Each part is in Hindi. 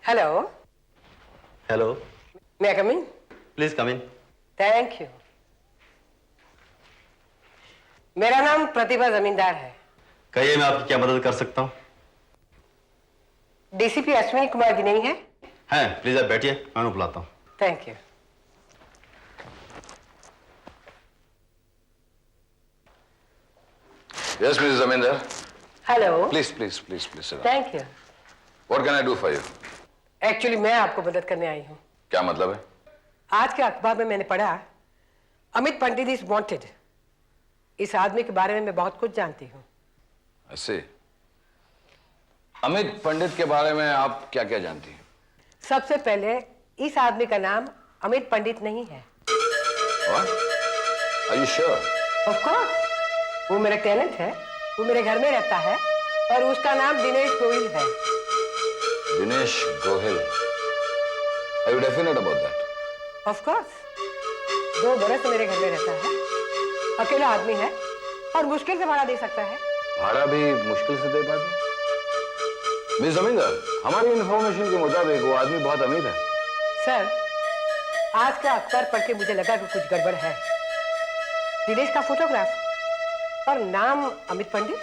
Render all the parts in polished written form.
Hello. Hello. May I come in? Please come in. Thank you. मेरा नाम प्रतिभा जमींदार है। कहिए, मैं आपकी क्या मदद कर सकता हूँ? डीसीपी अश्विनी कुमार जी नहीं है? हैं, प्लीज आप बैठिए, मैं उन्हें बुलाता हूँ। Thank you. Yes, Mrs. Zamindar. Hello. Please, please, please, please sit down. Thank you. What can I do for you? Actually मैं आपको मदद करने आई हूँ। क्या मतलब है? आज के अखबार में मैंने पढ़ा, अमित पंडित इज वांटेड। इस आदमी के बारे में मैं बहुत कुछ जानती हूँ। ऐसे अमित पंडित के बारे में आप क्या क्या जानती हैं? सबसे पहले इस आदमी का नाम अमित पंडित नहीं है। What? Are you sure? Of course. वो मेरा टेनेंट है, वो मेरे घर में रहता है और उसका नाम दिनेश गोयल है। Dinesh Gohil. Are you definite about that? Of course. 2 बरस मेरे घर में रहता है, अकेला आदमी है और मुश्किल से भाड़ा दे सकता है। भाड़ा भी मुश्किल से दे पाते? मिस जमींदार, हमारी इंफॉर्मेशन के मुताबिक वो आदमी बहुत अमीर है। सर, आज का अखबार पढ़ के मुझे लगा कि कुछ गड़बड़ है। दिनेश का फोटोग्राफ और नाम अमित पंडित।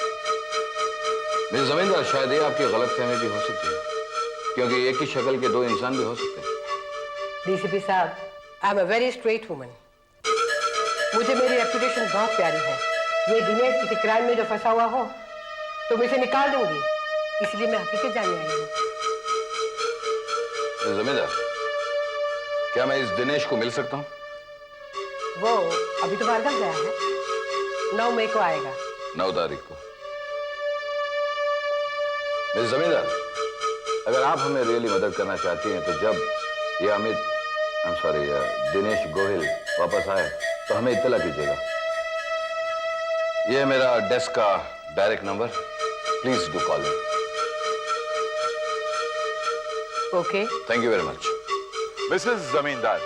मिस जमींदार, शायद ये आपकी गलतफहमी भी हो सकती है, क्योंकि एक ही शक्ल के 2 इंसान भी हो सकते हैं। डीसीपी साहब, I am a very straight woman. मुझे मेरी रेपुटेशन बहुत प्यारी है। ये दिनेश किसी क्राइम में जो फंसा हुआ हो तो मैं इसे निकाल दूंगी, इसलिए मैं हकीकत जानने आई हूँ। मिस जमींदार, क्या मैं इस दिनेश को मिल सकता हूँ? वो अभी तो बाहर गया है, 9 मई को आएगा। 9 तारीख को। मिस जमींदार, अगर आप हमें रियली मदद करना चाहती हैं तो जब ये दिनेश गोहिल वापस आए तो हमें इत्तला कीजिएगा। ये मेरा डेस्क का direct number, please do call me. Okay. Thank you very much. Mrs जमींदार,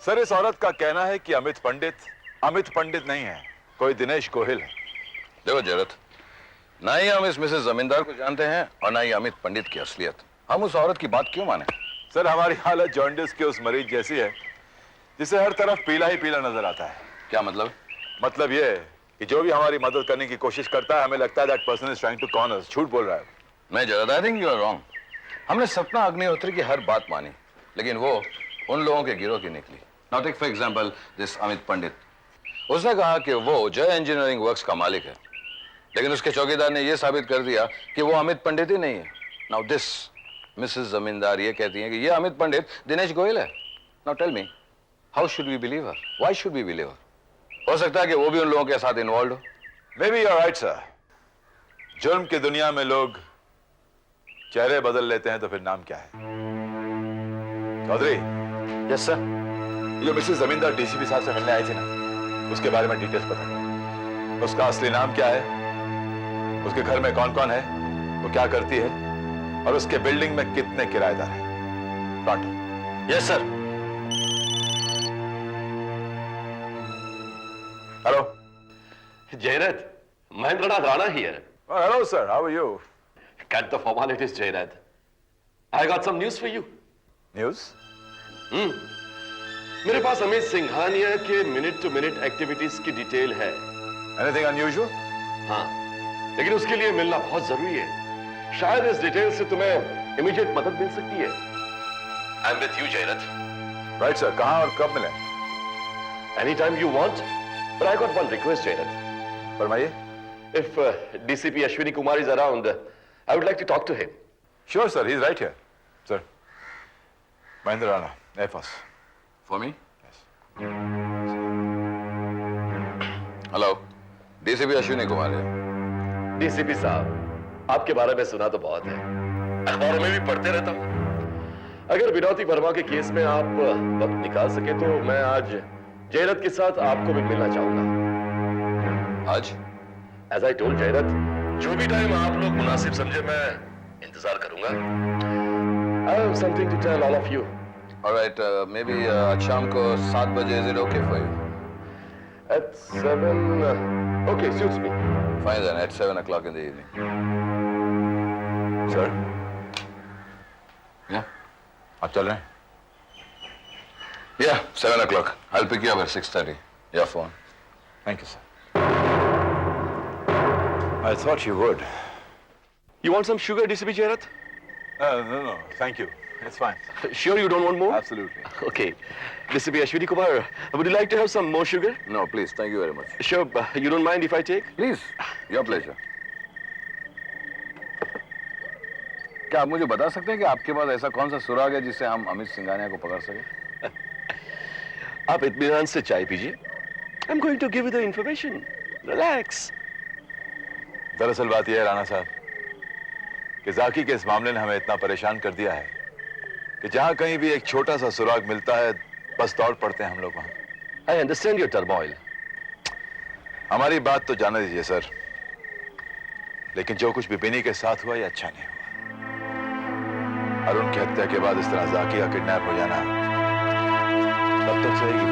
सर इस औरत का कहना है कि अमित पंडित नहीं है, कोई दिनेश गोहिल है। देखो जरत, ना ही हम इस मिसेस जमींदार को जानते हैं और ना ही अमित पंडित की असलियत। हम उस औरत की बात क्यों माने? सर हमारी हालत जॉन्डिस के उस मरीज जैसी है जिसे हर तरफ पीला ही पीला नजर आता है। क्या मतलब? मतलब ये है कि जो भी हमारी मदद करने की कोशिश करता है हमें लगता है that person is trying to con us. झूठ बोल रहा है। मैं जरत, I think you are wrong. हमने सपना अग्निहोत्री की हर बात मानी, लेकिन वो उन लोगों के गिरोह की निकली। Now take for example this Amit Pandit. उसने कहा कि वो जय इंजीनियरिंग वर्क्स का मालिक है, लेकिन उसके चौकीदार ने यह साबित कर दिया कि वो अमित पंडित ही नहीं है। नाउ दिस मिसेस जमींदार ये कहती हैं कि ये अमित पंडित दिनेश गोयल है। Now tell me, how should we believe her? Why should we believe her? हो सकता है कि वो भी उन लोगों के साथ इन्वॉल्व हो। Maybe you are right sir. जुर्म की दुनिया में लोग चेहरे बदल लेते हैं तो फिर नाम क्या है? चौधरी। Yes sir. जो मिसेस जमींदार डीसीपी साहब से मिलने आई थी ना, उसके बारे में डिटेल्स पता करो। उसका असली नाम क्या है, उसके घर में कौन कौन है, वो क्या करती है और उसके बिल्डिंग में कितने किराएदार हैं। Total. Yes sir. Hello. Jayrat, Mahendranath Rana here. Oh, hello sir, how are you? Cut the formalities, Jayrat. I got some news for you. News? मेरे पास अमित सिंघानिया के मिनट टू मिनट एक्टिविटीज की डिटेल है। Anything unusual? हाँ, लेकिन उसके लिए मिलना बहुत जरूरी है। शायद इस डिटेल से तुम्हें इमीडिएट मदद मिल सकती है। I am with you, Jayrath. Right sir, कहाँ और कब मिले? Anytime you want, but I got one request, Jayrat. फरमाइए। If DCP Ashwini Kumar is around, I would like to talk to him. Sure sir, he's right here. Sir, Mahendra Rana, Air Force. For me? Yes. Hello, DCP Ashwini Kumar है। डीसीपी साहब, आपके बारे में सुना तो बहुत है, अखबारों में भी पढ़ते रहता हूं। अगर विनोदी वर्मा के केस में आप वक्त निकाल सके तो मैं आज जयरथ के साथ आपको भी मिलना चाहूंगा। आज? एज आई टोल्ड जयरथ, जो भी टाइम आप लोग मुनासिब समझे मैं इंतजार करूंगा। I have something to tell all of you. Alright, maybe आज शाम को 7 बजे। Is it okay for you? At 7, okay, suits me. Fine then, at 7 o'clock in the evening. Sir? या आप चल रहे हैं? या 7 o'clock. I'll pick you up at 6:30. Your phone. Thank you, sir. I thought you would. You want some sugar, DCP Jairat? No, thank you. It's fine. Sure you don't want more? Absolutely. Okay. DCP Ashwini Kumar, would you like to have some more sugar? No, please. Thank you very much. Sure, you don't mind if I take? Please. Your pleasure. क्या आप मुझे बता सकते हैं कि आपके पास ऐसा कौन सा सुराग है जिससे हम अमित सिंघानिया को पकड़ सके? आप इत्मीनान से चाय पीजिए. I'm going to give you the information. Relax. दरअसल बात यह है राणा साहब कि जाकी के इस मामले ने हमें इतना परेशान कर दिया है कि जहां कहीं भी एक छोटा सा सुराग मिलता है बस दौड़ पड़ते हैं हम लोग वहां. I understand your turmoil. हमारी बात तो जाने दीजिए सर, लेकिन जो कुछ भी बिनी के साथ हुआ ये अच्छा नहीं हुआ. अरुण की हत्या के बाद इस तरह जाकी का किडनैप हो जाना तब तक सहेगी.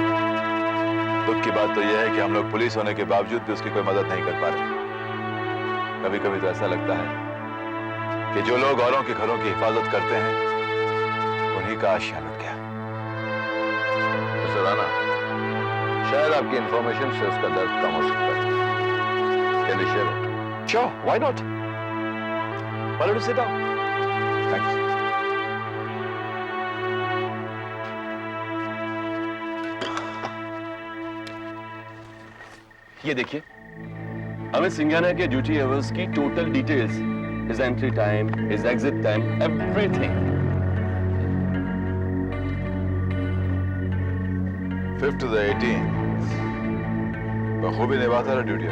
दुख की बात तो यह है कि हम लोग पुलिस होने के बावजूद भी उसकी कोई मदद नहीं कर पा रहे. कभी कभी तो ऐसा लगता है कि जो लोग औरों के घरों की हिफाजत करते हैं उन्हीं का आशियां लुट गया. मिस्टर राणा, शायद आपकी इंफॉर्मेशन से उसका दर्द कम हो सकता है. Can we share it? Sure, why not? Why don't you sit down? Thanks. ये देखिए, अमित सिंघानिया के ड्यूटी अवर्स की total details, his entry time, his exit time, everything. 5th to the 18th बखूबी निभाता रहा duty.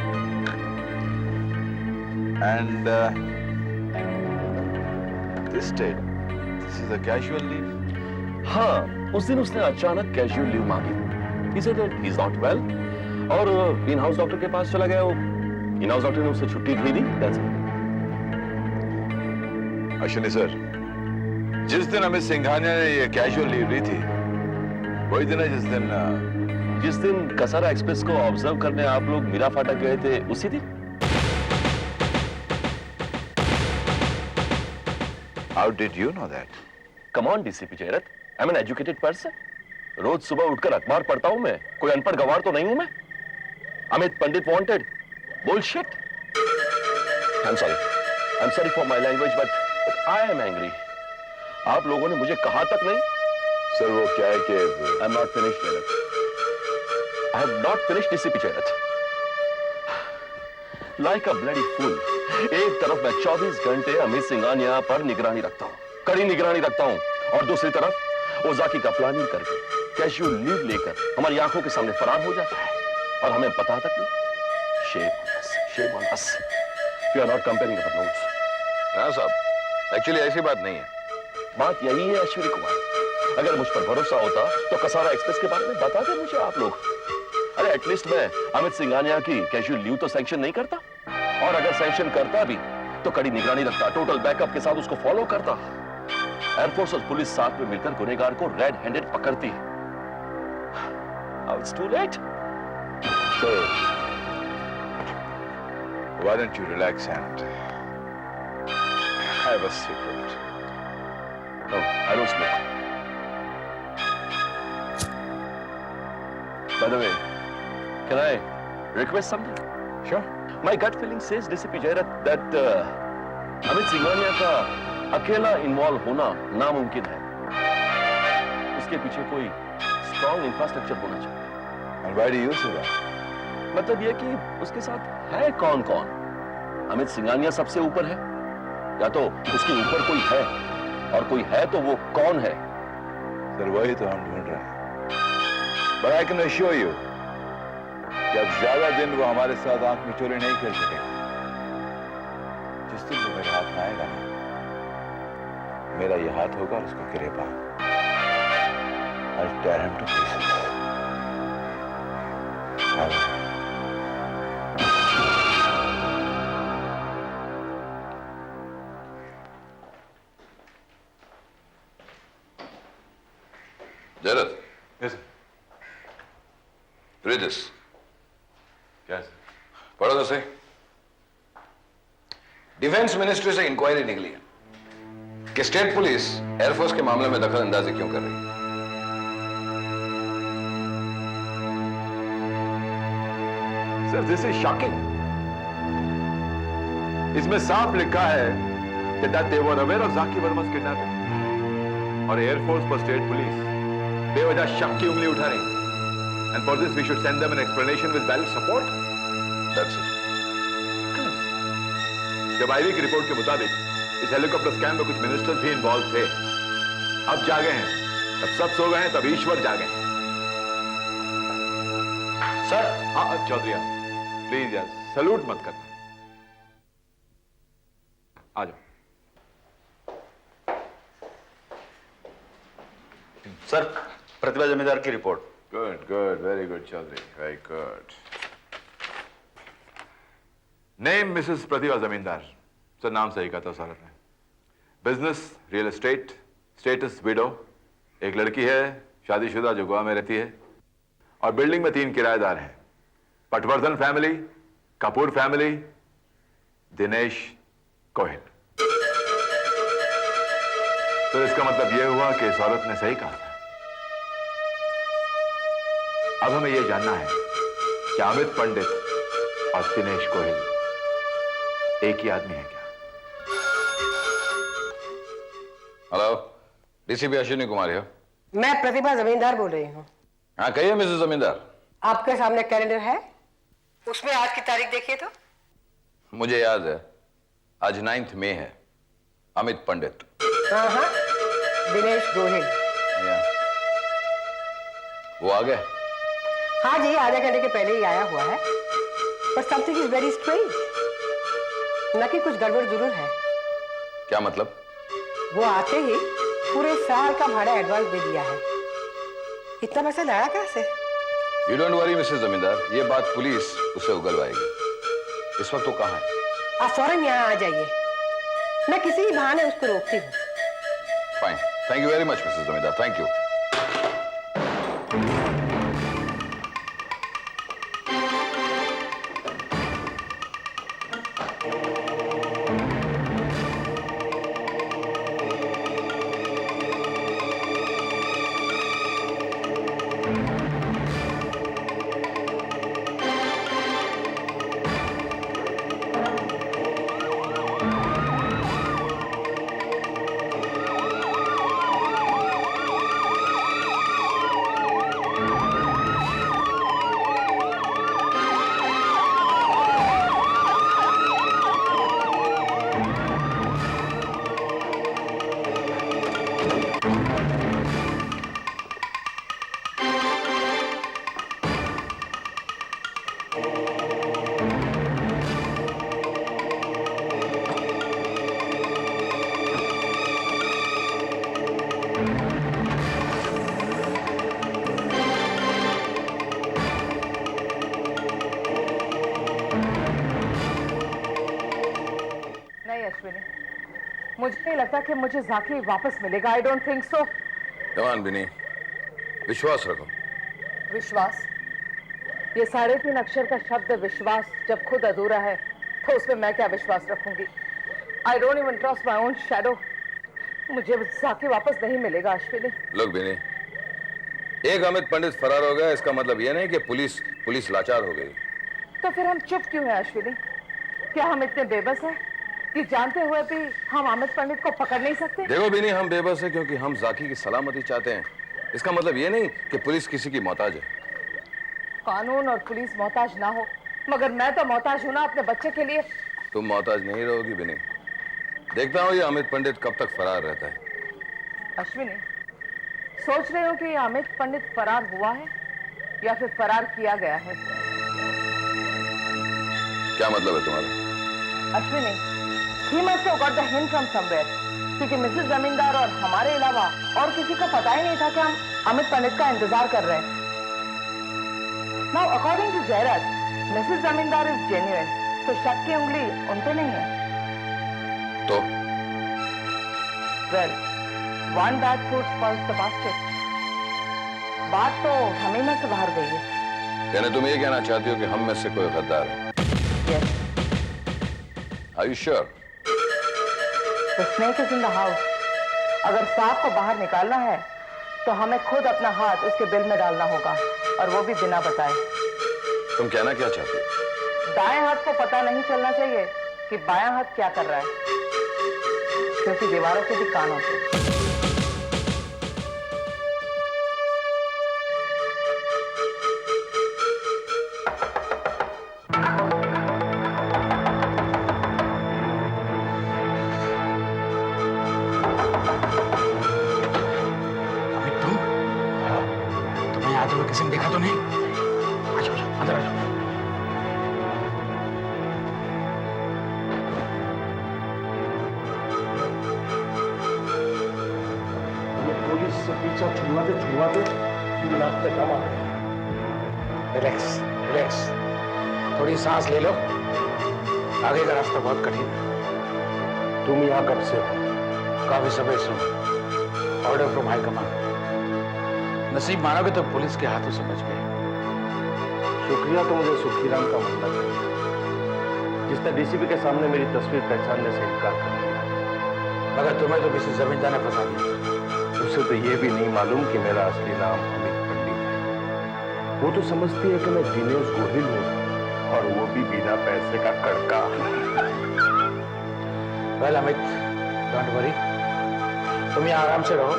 And this date, this is a casual leave. हाँ, उस दिन उसने अचानक कैजुअल लीव मांगी. He said that he's not well और इन हाउस डॉक्टर के पास चला गया. वो इन हाउस डॉक्टर ने उसे छुट्टी दे दी. That's it. अश्विनी सर, जिस दिन अमित सिंघानिया ने ये कैजुअल लीव ली थी वही दिन है जिस दिन कसारा एक्सप्रेस को ऑब्जर्व करने आप लोग मीरा फाटक गए थे, उसी दिन. How did you know that? Come on, DCP Jairat. I'm an educated person. रोज सुबह उठकर अखबार पढ़ता हूं मैं. कोई अनपढ़ गवार तो नहीं हूं मैं. अमित पंडित wanted. Bullshit. I'm sorry for my language, but I am angry. आप लोगों ने मुझे कहा तक नहीं. सर वो क्या है कि I'm not finished, Jairat. I have not finished, DCP Jairat. Like a bloody fool. एक तरफ मैं 24 घंटे अमित सिंघानिया पर निगरानी रखता हूँ, कड़ी निगरानी रखता हूँ, और दूसरी तरफ वो जाकी का प्लानिंग करके कैजुअल लीव लेकर हमारी आंखों के सामने फरार हो जाता है और हमें पता तक नहीं. Shame on us. We are not comparing our notes. हाँ साहब, एक्चुअली ऐसी बात नहीं है. बात यही है अश्विनी कुमार. अगर मुझ पर भरोसा होता तो कसारा एक्सप्रेस के बारे में बता दे मुझे आप लोग. अरे एटलीस्ट मैं अमित सिंघानिया की कैजुअल लीव तो सैंक्शन नहीं करता, और अगर सैंक्शन करता भी तो कड़ी निगरानी रखता, टोटल बैकअप के साथ उसको फॉलो करता. एयरफोर्स और पुलिस साथ में मिलकर गुनहगार को रेड हैंडेड पकड़ती है. Now it's too late. So, why don't you relax and have a cigarette? No, I don't smoke. By the way, can I request something? Sure. My gut feeling says, DCP Jairat, that Amit Singhania का अकेला इन्वॉल्व होना नामुमकिन है. उसके पीछे कोई स्ट्रॉन्ग इंफ्रास्ट्रक्चर होना चाहिए. And why do you say that? मतलब यह कि उसके साथ है कौन कौन. अमित सिंघानिया सबसे ऊपर है, या तो उसके ऊपर कोई है, और कोई है तो वो कौन है? सर वही तो हम ढूंढ रहे हैं. But I can assure you कि अब ज्यादा दिन वो हमारे साथ आंख मिचोली नहीं खेल सकेगा. जिस दिन वो मेरे हाथ में आएगा ना, मेरा ये हाथ होगा और उसको गिरेबान. I'll tear him to pieces. जैरत, Yes, sir. read this. Yes. पढ़ो तो सही. डिफेंस मिनिस्ट्री से इंक्वायरी निकली है. कि स्टेट पुलिस एयरफोर्स के मामले में दखल अंदाजी क्यों कर रही है? Sir, this is shocking. इसमें साफ लिखा है कि that they were aware of Zaki Verma's kidnapping और एयरफोर्स पर स्टेट पुलिस बेवजह शक की उंगली उठा रही। And for this we should send them an explanation with valid support. That's it. जब आईवी की रिपोर्ट के मुताबिक इस हेलीकॉप्टर स्कैम में कुछ मिनिस्टर्स भी इन्वॉल्व थे, अब जागे हैं, अब सब सो गए हैं, तब ईश्वर जागे हैं। सर। हाँ चौधरी, प्लीज यार सलूट मत करना, आ जाओ। सर, प्रतिभा जमींदार की report. Good good, very good Chaudhary, very good. Name Mrs Pratibha Zamindar. Sir, नाम सही कहा था सर ने। Business real estate, status widow, एक लड़की है शादीशुदा जो गोवा में रहती है, और बिल्डिंग में 3 किराएदार हैं, पटवर्धन फैमिली, कपूर फैमिली, दिनेश गोहिल। तो इसका मतलब यह हुआ कि इस औरत ने सही कहा था। अब हमें यह जानना है कि अमित पंडित और दिनेश गोहिल एक ही आदमी है क्या? हेलो, डीसीपी अश्विनी कुमार है। मैं प्रतिभा जमींदार बोल रही हूँ। हाँ कहिए मिसेस जमींदार। आपके सामने कैलेंडर है, उसमें आज की तारीख देखिए तो। मुझे याद है, आज 9 मई है। अमित पंडित। हाँ हाँ, दिनेश गोहिल। वो आ गए? हाँ जी, आधे घंटे के पहले ही आया हुआ है, पर समथिंग इज वेरी स्ट्रेंज। न कि कुछ गड़बड़ जरूर है। क्या मतलब? वो आते ही पूरे साल का भाड़ा एडवांस दे दिया है। इतना पैसा लाया कहाँ से? यू डोंट वरी मिसेस जमींदार, ये बात पुलिस उसे उगलवाएगी। इस वक्त वो कहाँ है? आप फौरन यहाँ आ जाइए, मैं किसी भी बहाने उसको रोकती हूँ। Fine, thank you very much Mrs जमींदार, थैंक यू। मुझे नहीं लगता कि मुझे जाकी वापस मिलेगा। I don't think so. जवान बिनी, विश्वास रखो। विश्वास? ये 3.5 अक्षर का शब्द विश्वास जब खुद अधूरा है तो उसमें मैं क्या विश्वास रखूंगी? I don't even trust my own shadow. मुझे जाकी वापस नहीं मिलेगा अश्विनी। लोग बिनी, एक अमित पंडित फरार हो गया, इसका मतलब यह नहीं कि पुलिस लाचार हो गई। तो फिर हम चुप क्यों हैं अश्विनी? क्या हम इतने बेबस हैं कि जानते हुए भी हम अमित पंडित को पकड़ नहीं सकते? देखो बिनी, हम बेबस हैं क्योंकि हम जाकी की सलामती चाहते हैं। इसका मतलब ये नहीं कि पुलिस किसी की मोहताज है। कानून और पुलिस मोहताज ना हो, मगर मैं तो मोहताज हूं ना अपने बच्चे के लिए। तुम मोहताज नहीं रहोगी बिनी। देखता हूं ये अमित पंडित कब तक फरार रहता है। अश्विनी, सोच रहे हो कि ये अमित पंडित फरार हुआ है या फिर फरार किया गया है? क्या मतलब है तुम्हारा? Ashwini, he must have got the hint from somewhere, क्योंकि मिसेस जमींदार और हमारे अलावा और किसी को पता ही नहीं था कि हम अमित पंडित का इंतजार कर रहे हैं। Now, according to Jayraj, Mrs Zamindar is genuine, तो शक की उंगली उन पे नहीं है। तो Well, one bad fruit spoils the basket. बात तो हमें में से बाहर गई है। यानी तुम ये कहना चाहती हो कि हम में से कोई गद्दार है? Yes. Are you sure? The snake is in the house. अगर साफ को बाहर निकालना है तो हमें खुद अपना हाथ उसके बिल में डालना होगा, और वो भी बिना बताए। तुम कहना क्या चाहती हो? दाएं हाथ को पता नहीं चलना चाहिए कि बायां हाथ क्या कर रहा है, क्योंकि दीवारों के भी कान होते हैं। तुम्हें आते हुए किसी ने देखा तो नहीं? आ जाओ, अंदर आ जाओ। पुलिस से पीछा छुड़वाते रास्ते कम आ गए। रिलैक्स रिलैक्स, थोड़ी सांस ले लो। आगे का रास्ता बहुत कठिन है। तुम यहाँ कब से हो? काफी समय से। Order from high command. नसीब मानोगे तो पुलिस के हाथों से बच गए। शुक्रिया तो मुझे सुखीराम का मानना चाहिए, जिसने डीसीपी के सामने मेरी तस्वीर पहचानने से इनकार कर दिया। मगर तुम्हें तो किसी जमींदार ने फंसा दिया। उसे तो ये भी नहीं मालूम कि मेरा असली नाम अमित पंडित है। वो तो समझती है कि मैं दिनेश गोहिल हूँ, और वो भी बिना पैसे का कड़का। वेल अमित, डोंट वरी, तुम यहाँ आराम से रहो।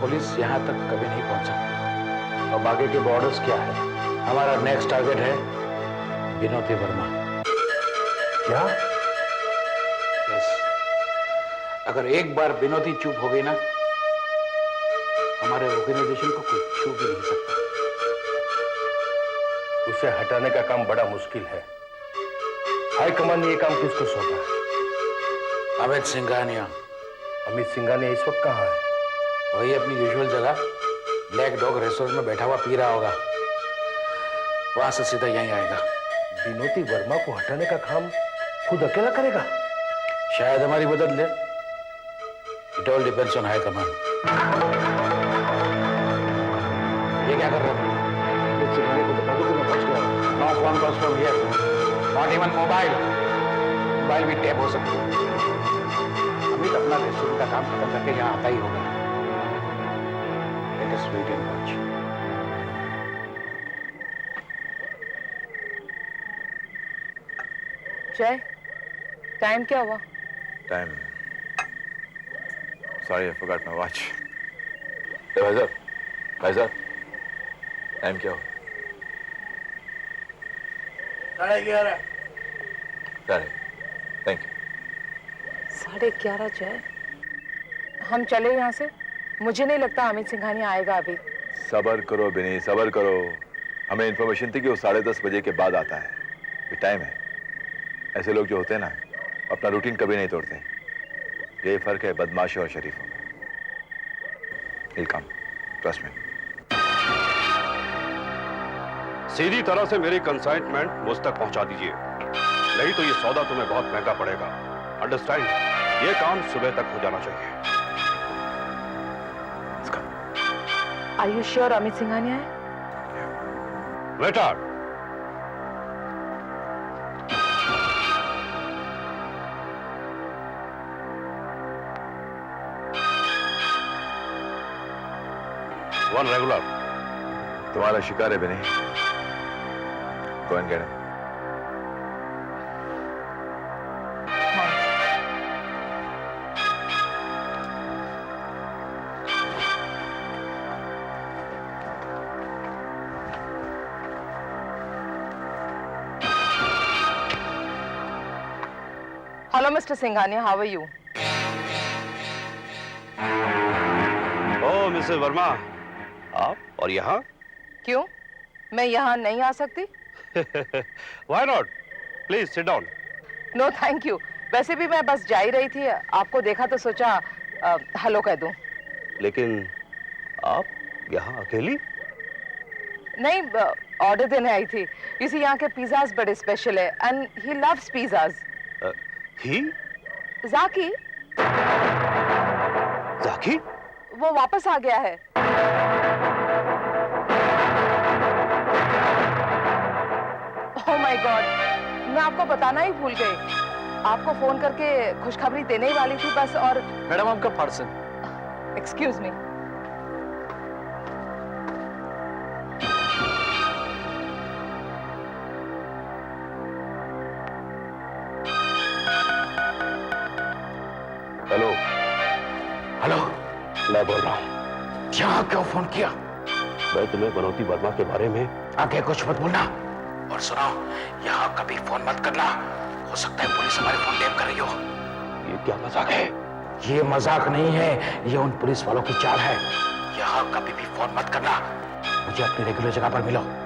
पुलिस यहाँ तक कभी नहीं पहुंच सकती। अब आगे के बॉर्डर्स क्या है? हमारा नेक्स्ट टारगेट है विनोदी वर्मा। क्या? यस, अगर एक बार विनोदी चुप हो गई ना, हमारे ऑर्गेनाइजेशन को कोई छू भी नहीं सकता। उसे हटाने का काम बड़ा मुश्किल है। हाईकमान ने ये काम किसको सौंपा है? अमित सिंघानिया। अमित सिंघानिया इस वक्त कहाँ है? वही अपनी यूजुअल जगह ब्लैक डॉग रेस्टोरेंट में बैठा हुआ पी रहा होगा। वहां से सीधा यहीं आएगा। विनोदी वर्मा को हटाने का काम खुद अकेला करेगा? शायद हमारी मदद ले। It all depends on high command. ये क्या कर रहे हो? सिंघानिया को बता दो कि मैं पहुंच गया हूं। No phone calls from here, not even mobile. Mobile भी टैप हो सकती है। अमित अपना रेस्टोरेंट का काम खत्म करके यहाँ आता ही होगा। Let us wait and watch. Jay, time क्या हुआ? Time, sorry I forgot my watch. भाई साहब, टाइम क्या हो? 11:30। Thank you. 11:30 जय, हम चले यहाँ से। मुझे नहीं लगता अमित सिंघानिया आएगा अभी। सबर करो बिनी, सबर करो। हमें इंफॉर्मेशन थी कि वो 10:30 बजे के बाद आता है। ये टाइम है। ऐसे लोग जो होते हैं ना, अपना रूटीन कभी नहीं तोड़ते। यही फर्क है बदमाशों और शरीफों में। He'll come, trust me. सीधी तरह से मेरी कंसाइनमेंट मुझ तक पहुंचा दीजिए, नहीं तो ये सौदा तुम्हें बहुत महंगा पड़ेगा। अंडरस्टैंड? ये काम सुबह तक हो जाना चाहिए। Are you sure Amit Singhania है? Waiter, one regular. तुम्हारा शिकार है Bini. Go and get him. Hello mister Singhania, how are you? Oh Mrs Verma, आप और यहाँ? क्यों, मैं यहाँ नहीं आ सकती? Why not? Please sit down. No thank you. वैसे भी मैं बस जा ही रही थी, आपको देखा तो सोचा हेलो कह दूं। लेकिन आप यहाँ अकेली? नहीं, ऑर्डर देने आई थी। इसी यहाँ के पिज़्ज़ाज़ बड़े स्पेशल है एंड ही लव्स पिज़्ज़ाज़। ही? ज़ाकी? ज़ाकी? वो वापस आ गया है। ओह माय गॉड, मैं आपको बताना ही भूल गई। आपको फोन करके खुशखबरी देने ही वाली थी बस। और मैडम, आपका parcel. Excuse me. Hello. Hello, मैं बोल रहा हूँ। यहाँ क्यों फोन किया? मैं तुम्हें बनौती वर्मा के बारे में आगे कुछ मत बोलना। और सुनो, यहाँ कभी फोन मत करना। हो सकता है पुलिस हमारे फोन टैप कर रही हो। ये क्या मजाक है? ये मजाक नहीं है, ये उन पुलिस वालों की चाल है। यहाँ कभी भी फोन मत करना। मुझे अपनी रेगुलर जगह पर मिलो।